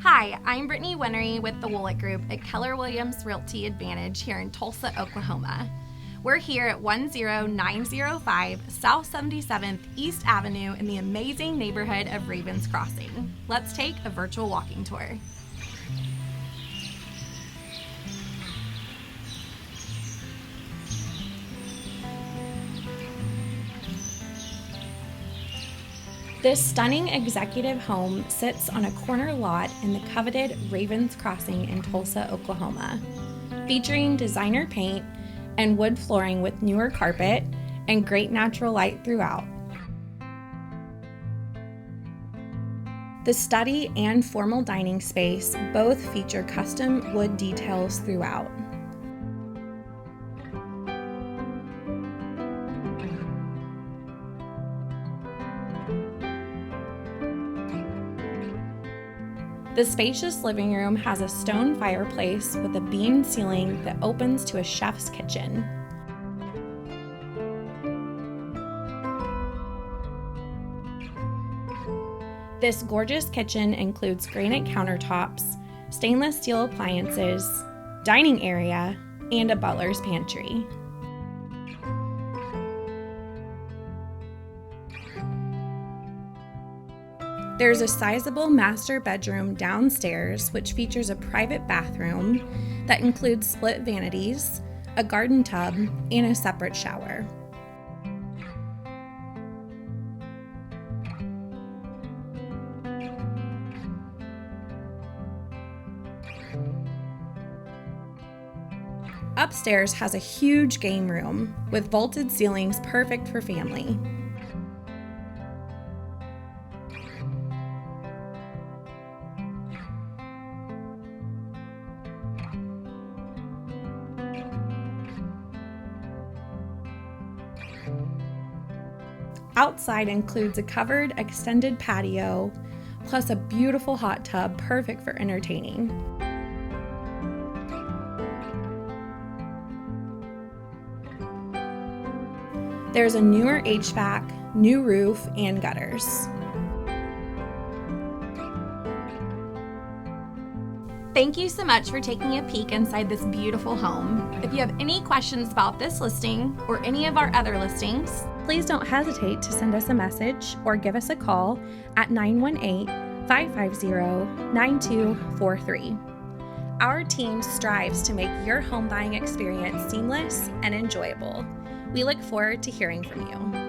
Hi, I'm Brittany Whinery with the Wolek Group at Keller Williams Realty Advantage here in Tulsa, Oklahoma. We're here at 10905 South 77th East Avenue in the amazing neighborhood of Ravens Crossing. Let's take a virtual walking tour. This stunning executive home sits on a corner lot in the coveted Ravens Crossing in Tulsa, Oklahoma, featuring designer paint and wood flooring with newer carpet and great natural light throughout. The study and formal dining space both feature custom wood details throughout. The spacious living room has a stone fireplace with a beam ceiling that opens to a chef's kitchen. This gorgeous kitchen includes granite countertops, stainless steel appliances, dining area, and a butler's pantry. There's a sizable master bedroom downstairs, which features a private bathroom that includes split vanities, a garden tub, and a separate shower. Upstairs has a huge game room with vaulted ceilings perfect for family. Outside includes a covered extended patio, plus a beautiful hot tub perfect for entertaining. There's a newer HVAC, new roof, and gutters. Thank you so much for taking a peek inside this beautiful home. If you have any questions about this listing or any of our other listings, please don't hesitate to send us a message or give us a call at 918-550-9243. Our team strives to make your home buying experience seamless and enjoyable. We look forward to hearing from you.